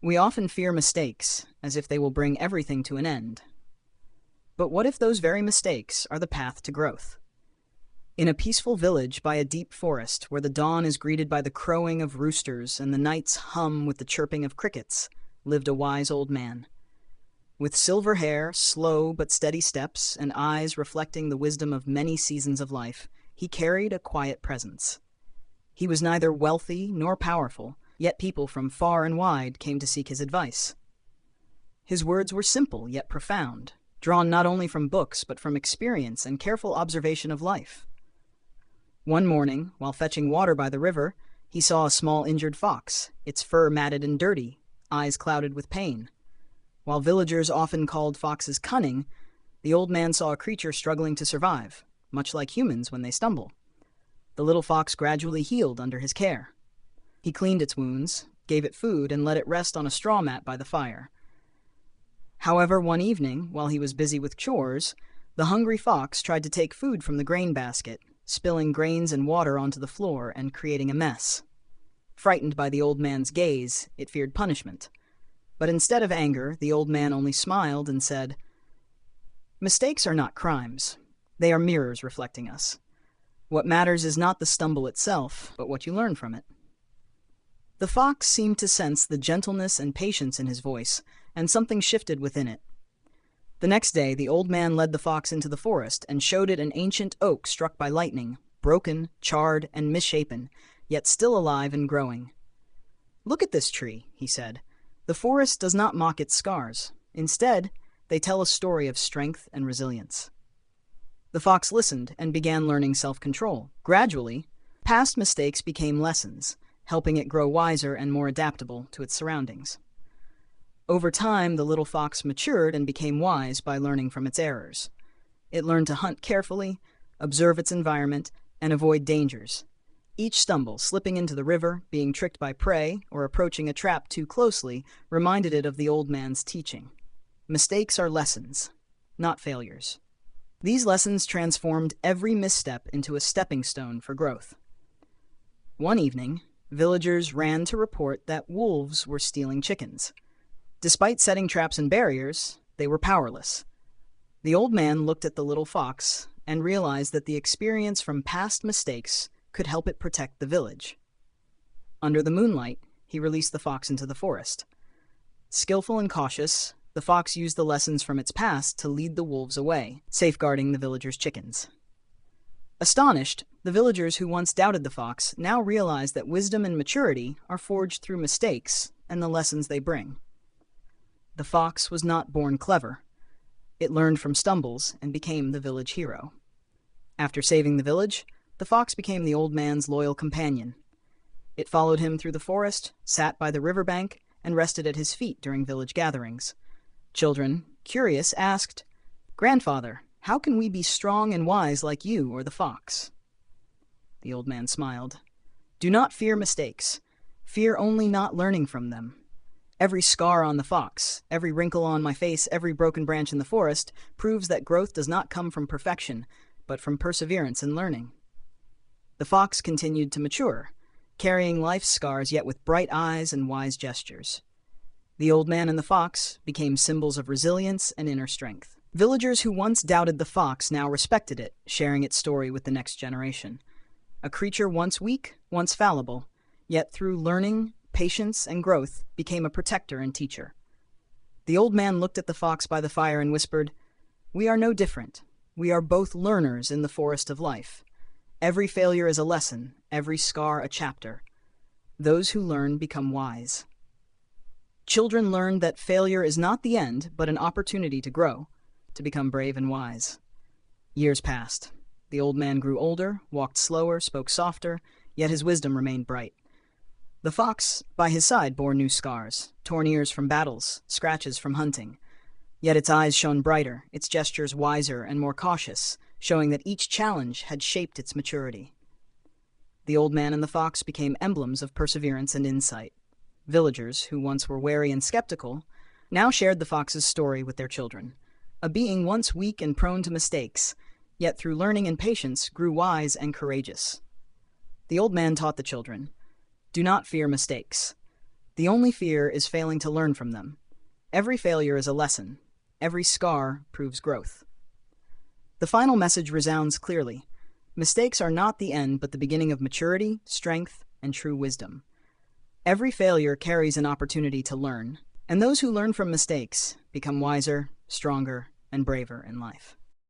We often fear mistakes, as if they will bring everything to an end. But what if those very mistakes are the path to growth? In a peaceful village by a deep forest, where the dawn is greeted by the crowing of roosters and the nights hum with the chirping of crickets, lived a wise old man. With silver hair, slow but steady steps, and eyes reflecting the wisdom of many seasons of life, he carried a quiet presence. He was neither wealthy nor powerful, yet people from far and wide came to seek his advice. His words were simple yet profound, drawn not only from books but from experience and careful observation of life. One morning, while fetching water by the river, he saw a small injured fox, its fur matted and dirty, eyes clouded with pain. While villagers often called foxes cunning, the old man saw a creature struggling to survive, much like humans when they stumble. The little fox gradually healed under his care. He cleaned its wounds, gave it food, and let it rest on a straw mat by the fire. However, one evening, while he was busy with chores, the hungry fox tried to take food from the grain basket, spilling grains and water onto the floor and creating a mess. Frightened by the old man's gaze, it feared punishment. But instead of anger, the old man only smiled and said, "Mistakes are not crimes. They are mirrors reflecting us. What matters is not the stumble itself, but what you learn from it." The fox seemed to sense the gentleness and patience in his voice, and something shifted within it. The next day, the old man led the fox into the forest and showed it an ancient oak struck by lightning, broken, charred, and misshapen, yet still alive and growing. "Look at this tree," he said. "The forest does not mock its scars. Instead, they tell a story of strength and resilience." The fox listened and began learning self-control. Gradually, past mistakes became lessons, helping it grow wiser and more adaptable to its surroundings. Over time, the little fox matured and became wise by learning from its errors. It learned to hunt carefully, observe its environment, and avoid dangers. Each stumble, slipping into the river, being tricked by prey, or approaching a trap too closely, reminded it of the old man's teaching. Mistakes are lessons, not failures. These lessons transformed every misstep into a stepping stone for growth. One evening, villagers ran to report that wolves were stealing chickens. Despite setting traps and barriers, they were powerless. The old man looked at the little fox and realized that the experience from past mistakes could help it protect the village. Under the moonlight, he released the fox into the forest. Skillful and cautious, the fox used the lessons from its past to lead the wolves away, safeguarding the villagers' chickens. Astonished, the villagers who once doubted the fox now realized that wisdom and maturity are forged through mistakes and the lessons they bring. The fox was not born clever. It learned from stumbles and became the village hero. After saving the village, the fox became the old man's loyal companion. It followed him through the forest, sat by the riverbank, and rested at his feet during village gatherings. Children, curious, asked, "Grandfather, how can we be strong and wise like you or the fox?" The old man smiled. "Do not fear mistakes. Fear only not learning from them. Every scar on the fox, every wrinkle on my face, every broken branch in the forest proves that growth does not come from perfection, but from perseverance and learning." The fox continued to mature, carrying life's scars yet with bright eyes and wise gestures. The old man and the fox became symbols of resilience and inner strength. Villagers who once doubted the fox now respected it, sharing its story with the next generation. A creature once weak, once fallible, yet through learning, patience, and growth became a protector and teacher. The old man looked at the fox by the fire and whispered, "We are no different. We are both learners in the forest of life. Every failure is a lesson, every scar a chapter. Those who learn become wise." Children learned that failure is not the end, but an opportunity to grow, to become brave and wise. Years passed. The old man grew older, walked slower, spoke softer, yet his wisdom remained bright. The fox, by his side, bore new scars, torn ears from battles, scratches from hunting. Yet its eyes shone brighter, its gestures wiser and more cautious, showing that each challenge had shaped its maturity. The old man and the fox became emblems of perseverance and insight. Villagers, who once were wary and skeptical, now shared the fox's story with their children. A being once weak and prone to mistakes, yet through learning and patience grew wise and courageous. The old man taught the children, "Do not fear mistakes. The only fear is failing to learn from them. Every failure is a lesson. Every scar proves growth. The final message resounds clearly. Mistakes are not the end, but the beginning of maturity, strength, and true wisdom. Every failure carries an opportunity to learn, and those who learn from mistakes become wiser, stronger, and braver in life.